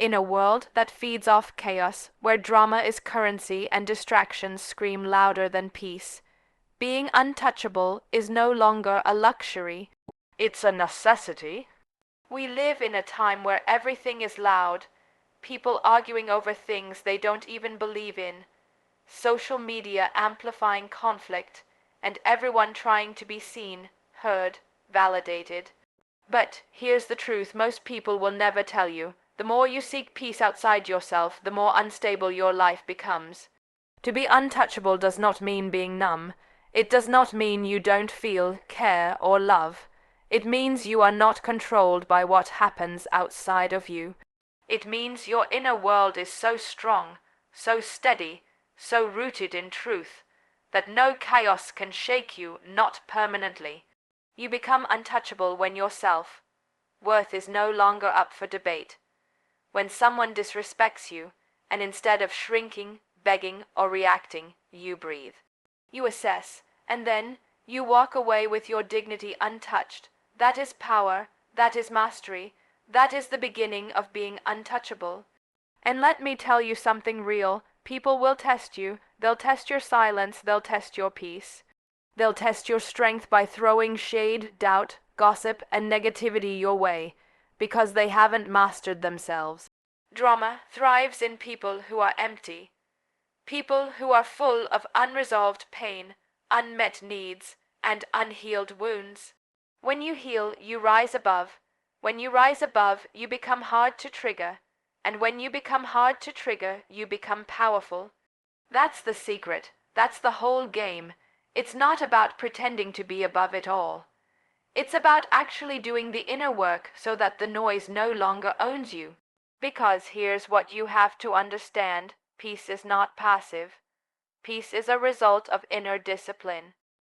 In a world that feeds off chaos, where drama is currency and distractions scream louder than peace, being untouchable is no longer a luxury. It's a necessity. We live in a time where everything is loud, people arguing over things they don't even believe in, social media amplifying conflict, and everyone trying to be seen, heard, validated. But here's the truth most people will never tell you. The more you seek peace outside yourself, the more unstable your life becomes. To be untouchable does not mean being numb. It does not mean you don't feel, care, or love. It means you are not controlled by what happens outside of you. It means your inner world is so strong, so steady, so rooted in truth, that no chaos can shake you, not permanently. You become untouchable when your self-worth is no longer up for debate. When someone disrespects you, and instead of shrinking, begging, or reacting, you breathe. You assess, and then you walk away with your dignity untouched. That is power, that is mastery, that is the beginning of being untouchable. And let me tell you something real. People will test you. They'll test your silence, they'll test your peace. They'll test your strength by throwing shade, doubt, gossip, and negativity your way, because they haven't mastered themselves. Drama thrives in people who are empty, people who are full of unresolved pain, unmet needs, and unhealed wounds. When you heal, you rise above. When you rise above, you become hard to trigger. And when you become hard to trigger, you become powerful. That's the secret. That's the whole game. It's not about pretending to be above it all. It's about actually doing the inner work so that the noise no longer owns you. Because here's what you have to understand. Peace is not passive. Peace is a result of inner discipline.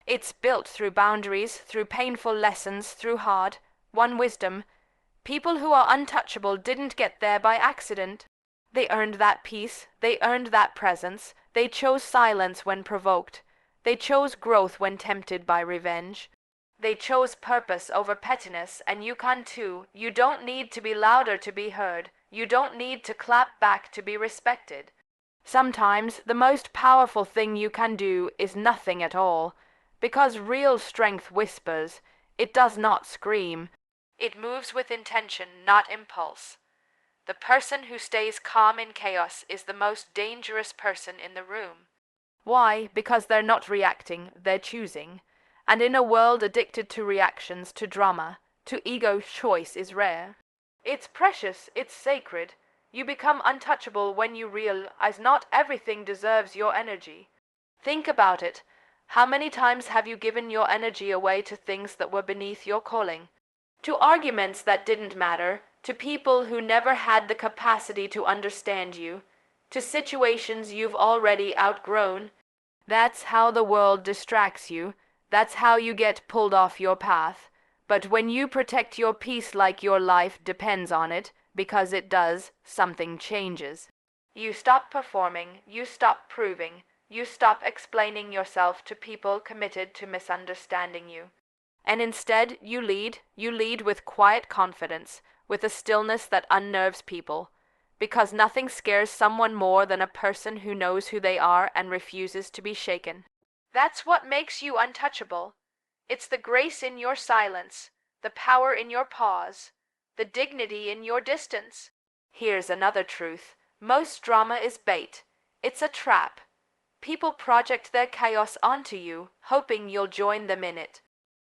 It's built through boundaries, through painful lessons, through hard-won wisdom. People who are untouchable didn't get there by accident. They earned that peace. They earned that presence. They chose silence when provoked. They chose growth when tempted by revenge. They chose purpose over pettiness, and you can too. You don't need to be louder to be heard. You don't need to clap back to be respected. Sometimes the most powerful thing you can do is nothing at all, because real strength whispers. It does not scream. It moves with intention, not impulse. The person who stays calm in chaos is the most dangerous person in the room. Why? Because they're not reacting, they're choosing. And in a world addicted to reactions, to drama, to ego, choice is rare. It's precious, it's sacred. You become untouchable when you realize not everything deserves your energy. Think about it. How many times have you given your energy away to things that were beneath your calling? To arguments that didn't matter, to people who never had the capacity to understand you, to situations you've already outgrown. That's how the world distracts you. That's how you get pulled off your path. But when you protect your peace like your life depends on it, because it does, something changes. You stop performing, you stop proving, you stop explaining yourself to people committed to misunderstanding you. And instead, you lead with quiet confidence, with a stillness that unnerves people, because nothing scares someone more than a person who knows who they are and refuses to be shaken. That's what makes you untouchable. It's the grace in your silence, the power in your pause, the dignity in your distance. Here's another truth. Most drama is bait. It's a trap. People project their chaos onto you, hoping you'll join them in it.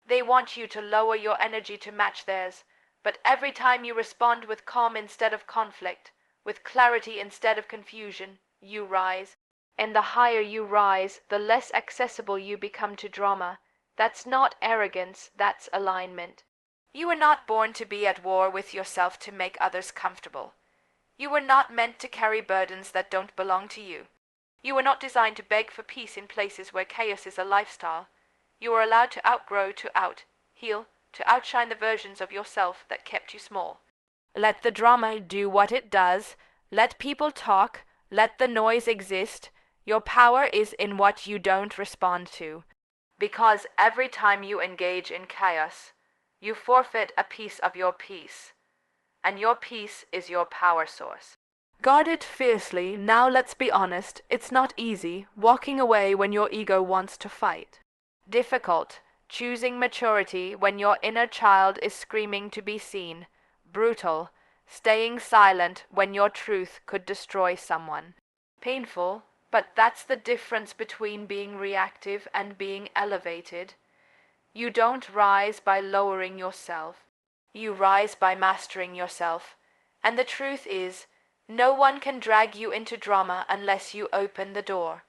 They want you to lower your energy to match theirs, but every time you respond with calm instead of conflict, with clarity instead of confusion, you rise. And the higher you rise, the less accessible you become to drama. That's not arrogance, that's alignment. You were not born to be at war with yourself to make others comfortable. You were not meant to carry burdens that don't belong to you. You were not designed to beg for peace in places where chaos is a lifestyle. You were allowed to outgrow, to heal, to outshine the versions of yourself that kept you small. Let the drama do what it does. Let people talk. Let the noise exist. Your power is in what you don't respond to. Because every time you engage in chaos, you forfeit a piece of your peace. and your peace is your power source. Guard it fiercely. Now let's be honest, it's not easy, walking away when your ego wants to fight. Difficult, choosing maturity when your inner child is screaming to be seen. Brutal, staying silent when your truth could destroy someone. Painful, but that's the difference between being reactive and being elevated. You don't rise by lowering yourself. You rise by mastering yourself. And the truth is, no one can drag you into drama unless you open the door.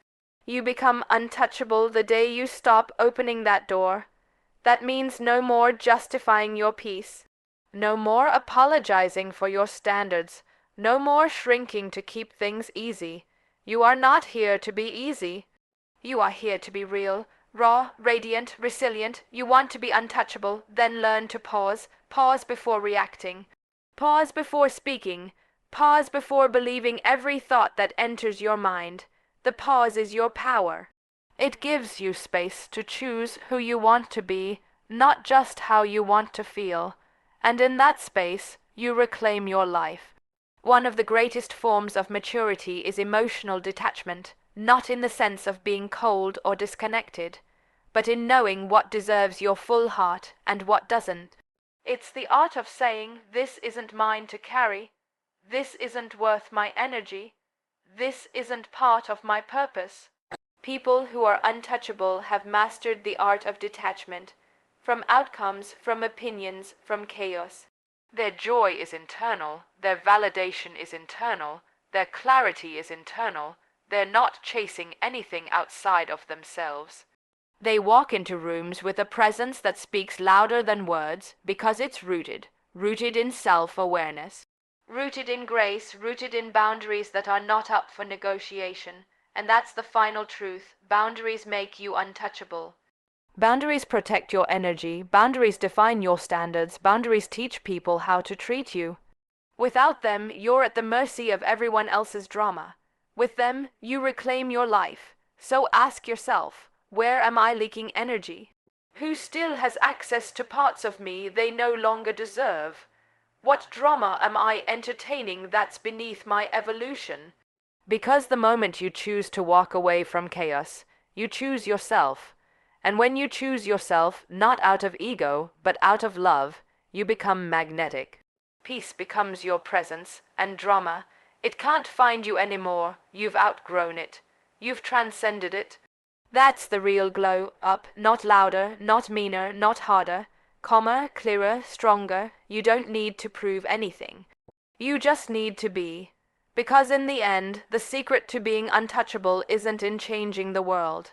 You become untouchable the day you stop opening that door. That means no more justifying your peace. No more apologizing for your standards. No more shrinking to keep things easy. You are not here to be easy. You are here to be real, raw, radiant, resilient. You want to be untouchable, then learn to pause. Pause before reacting. Pause before speaking. Pause before believing every thought that enters your mind. The pause is your power. It gives you space to choose who you want to be, not just how you want to feel. And in that space, you reclaim your life. One of the greatest forms of maturity is emotional detachment, not in the sense of being cold or disconnected, but in knowing what deserves your full heart and what doesn't. It's the art of saying, this isn't mine to carry, this isn't worth my energy, this isn't part of my purpose. People who are untouchable have mastered the art of detachment, from outcomes, from opinions, from chaos. Their joy is internal, their validation is internal, their clarity is internal. They're not chasing anything outside of themselves. They walk into rooms with a presence that speaks louder than words because it's rooted in self-awareness, rooted in grace, rooted in boundaries that are not up for negotiation. And that's the final truth. Boundaries make you untouchable. Boundaries protect your energy. Boundaries define your standards. Boundaries teach people how to treat you. Without them, you're at the mercy of everyone else's drama. With them, you reclaim your life. So ask yourself, where am I leaking energy? Who still has access to parts of me they no longer deserve? What drama am I entertaining that's beneath my evolution? Because the moment you choose to walk away from chaos, you choose yourself. And when you choose yourself, not out of ego, but out of love, you become magnetic. Peace becomes your presence, and drama, it can't find you anymore. You've outgrown it. You've transcended it. That's the real glow up, not louder, not meaner, not harder. Calmer, clearer, stronger. You don't need to prove anything. You just need to be. Because in the end, the secret to being untouchable isn't in changing the world.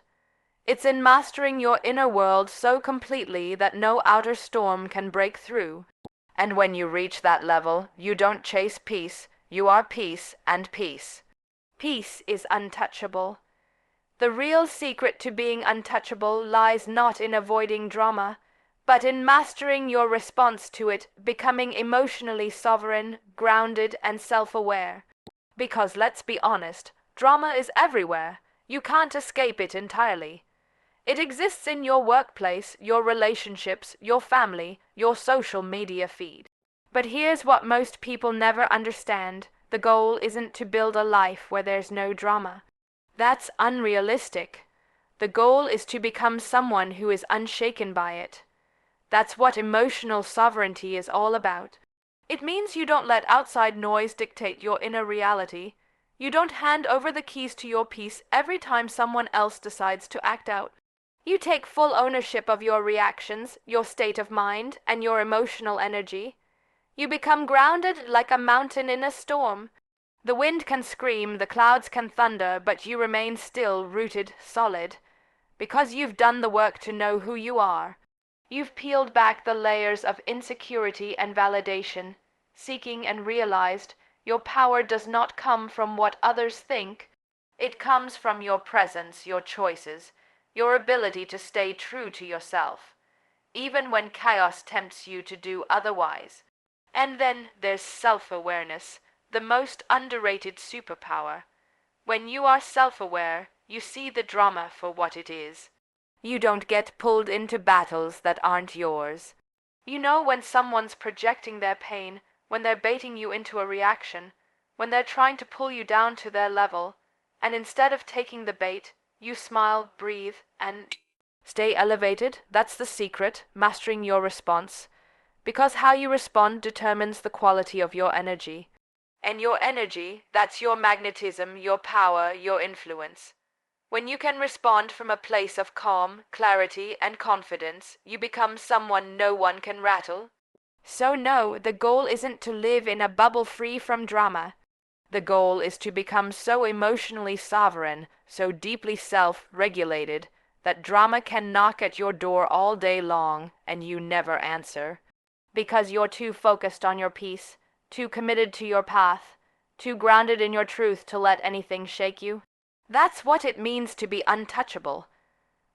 It's in mastering your inner world so completely that no outer storm can break through. And when you reach that level, you don't chase peace, you are peace and peace. Peace is untouchable. The real secret to being untouchable lies not in avoiding drama, but in mastering your response to it, becoming emotionally sovereign, grounded, and self-aware. Because let's be honest, drama is everywhere. You can't escape it entirely. It exists in your workplace, your relationships, your family, your social media feed. But here's what most people never understand. The goal isn't to build a life where there's no drama. That's unrealistic. The goal is to become someone who is unshaken by it. That's what emotional sovereignty is all about. It means you don't let outside noise dictate your inner reality. You don't hand over the keys to your peace every time someone else decides to act out. You take full ownership of your reactions, your state of mind, and your emotional energy. You become grounded like a mountain in a storm. The wind can scream, the clouds can thunder, but you remain still, rooted, solid. Because you've done the work to know who you are. You've peeled back the layers of insecurity and validation, seeking and realized your power does not come from what others think. It comes from your presence, your choices, your ability to stay true to yourself, even when chaos tempts you to do otherwise. And then there's self-awareness, the most underrated superpower. When you are self-aware, you see the drama for what it is. You don't get pulled into battles that aren't yours. You know when someone's projecting their pain, when they're baiting you into a reaction, when they're trying to pull you down to their level, and instead of taking the bait, you smile, breathe, and stay elevated. That's the secret, mastering your response. Because how you respond determines the quality of your energy. And your energy, that's your magnetism, your power, your influence. When you can respond from a place of calm, clarity, and confidence, you become someone no one can rattle. So no, the goal isn't to live in a bubble free from drama. The goal is to become so emotionally sovereign, so deeply self-regulated, that drama can knock at your door all day long and you never answer. Because you're too focused on your peace, too committed to your path, too grounded in your truth to let anything shake you. That's what it means to be untouchable.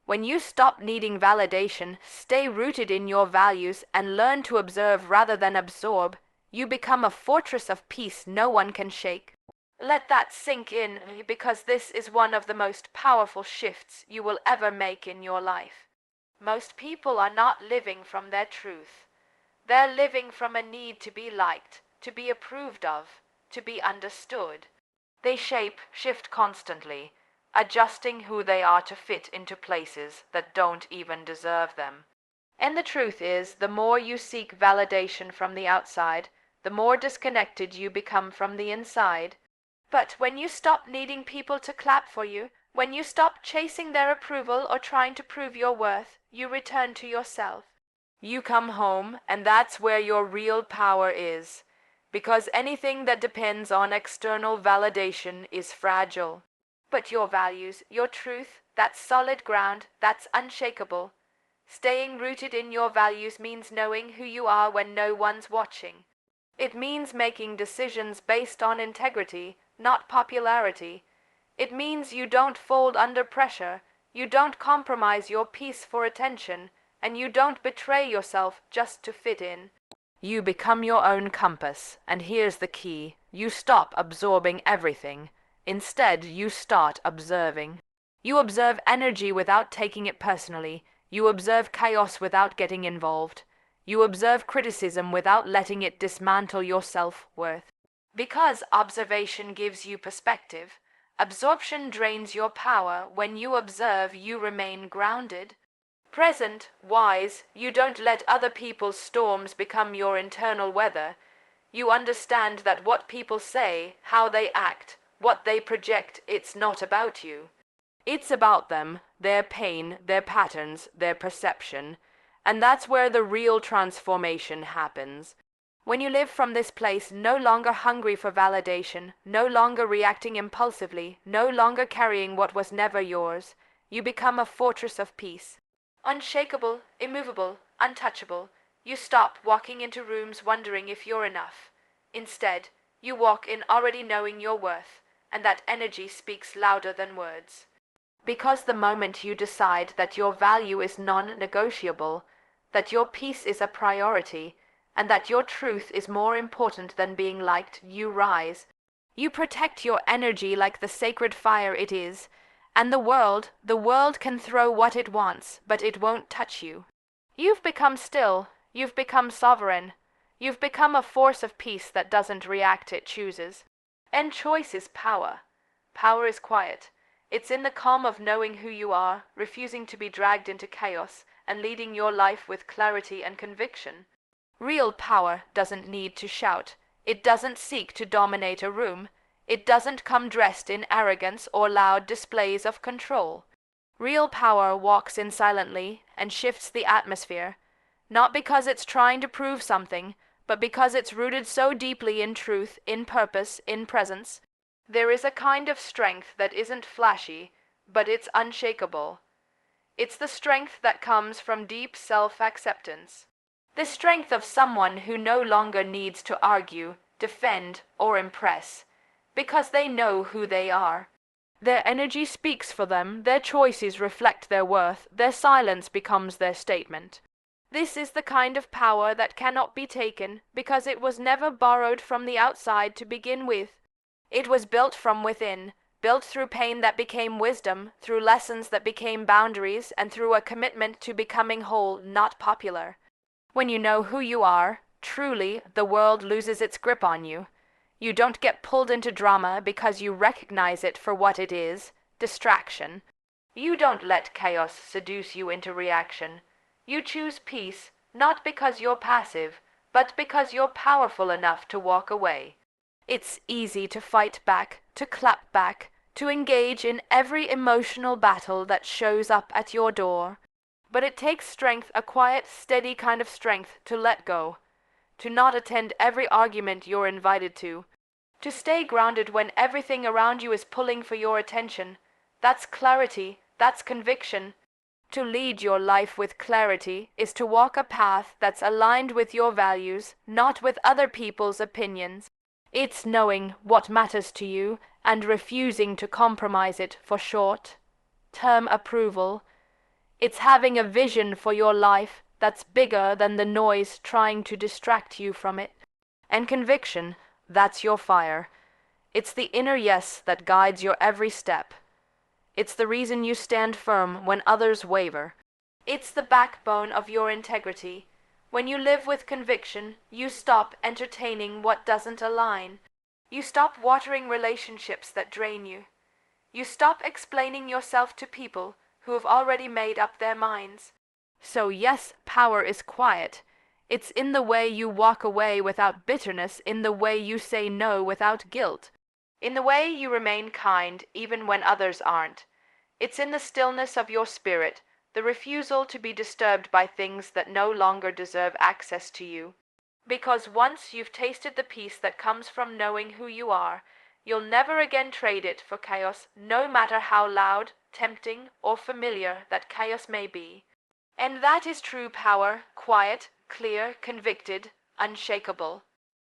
When you stop needing validation, stay rooted in your values, and learn to observe rather than absorb, you become a fortress of peace no one can shake. Let that sink in, because this is one of the most powerful shifts you will ever make in your life. Most people are not living from their truth. They're living from a need to be liked, to be approved of, to be understood. They shift constantly, adjusting who they are to fit into places that don't even deserve them. And the truth is, the more you seek validation from the outside, the more disconnected you become from the inside. But when you stop needing people to clap for you, when you stop chasing their approval or trying to prove your worth, you return to yourself. You come home, and that's where your real power is. Because anything that depends on external validation is fragile. But your values, your truth, that's solid ground, that's unshakable. Staying rooted in your values means knowing who you are when no one's watching. It means making decisions based on integrity, not popularity. It means you don't fold under pressure, you don't compromise your peace for attention, and you don't betray yourself just to fit in. You become your own compass, and here's the key. You stop absorbing everything. Instead, you start observing. You observe energy without taking it personally. You observe chaos without getting involved. You observe criticism without letting it dismantle your self-worth. Because observation gives you perspective, absorption drains your power. When you observe, you remain grounded. Present, wise, you don't let other people's storms become your internal weather. You understand that what people say, how they act, what they project, it's not about you. It's about them, their pain, their patterns, their perception. And that's where the real transformation happens. When you live from this place, no longer hungry for validation, no longer reacting impulsively, no longer carrying what was never yours, you become a fortress of peace. Unshakable, immovable, untouchable, you stop walking into rooms wondering if you're enough. Instead, you walk in already knowing your worth, and that energy speaks louder than words. Because the moment you decide that your value is non-negotiable, that your peace is a priority, and that your truth is more important than being liked, you rise. You protect your energy like the sacred fire it is, and the world can throw what it wants, but it won't touch you. You've become still, you've become sovereign, you've become a force of peace that doesn't react, it chooses. And choice is power. Power is quiet. It's in the calm of knowing who you are, refusing to be dragged into chaos, and leading your life with clarity and conviction. Real power doesn't need to shout. It doesn't seek to dominate a room. It doesn't come dressed in arrogance or loud displays of control. Real power walks in silently and shifts the atmosphere, not because it's trying to prove something, but because it's rooted so deeply in truth, in purpose, in presence. There is a kind of strength that isn't flashy, but it's unshakable. It's the strength that comes from deep self-acceptance. The strength of someone who no longer needs to argue, defend, or impress, because they know who they are. Their energy speaks for them, their choices reflect their worth, their silence becomes their statement. This is the kind of power that cannot be taken, because it was never borrowed from the outside to begin with. It was built from within, built through pain that became wisdom, through lessons that became boundaries, and through a commitment to becoming whole, not popular. When you know who you are, Truly, the world loses its grip on you. You don't get pulled into drama because you recognize it for what it is, distraction. You don't let chaos seduce you into reaction. You choose peace, not because you're passive, but because you're powerful enough to walk away. It's easy to fight back, to clap back, to engage in every emotional battle that shows up at your door. But it takes strength, a quiet, steady kind of strength, to let go, to not attend every argument you're invited to stay grounded when everything around you is pulling for your attention. That's clarity, that's conviction. To lead your life with clarity is to walk a path that's aligned with your values, not with other people's opinions. It's knowing what matters to you and refusing to compromise it for short-term approval. It's having a vision for your life that's bigger than the noise trying to distract you from it. And conviction, that's your fire. It's the inner yes that guides your every step. It's the reason you stand firm when others waver. It's the backbone of your integrity. When you live with conviction, you stop entertaining what doesn't align. You stop watering relationships that drain you. You stop explaining yourself to people who have already made up their minds. So yes, power is quiet. It's in the way you walk away without bitterness, in the way you say no without guilt, in the way you remain kind even when others aren't. It's in the stillness of your spirit, the refusal to be disturbed by things that no longer deserve access to you. Because once you've tasted the peace that comes from knowing who you are, you'll never again trade it for chaos, no matter how loud, tempting, or familiar that chaos may be. And that is true power, quiet, clear, convicted, unshakable.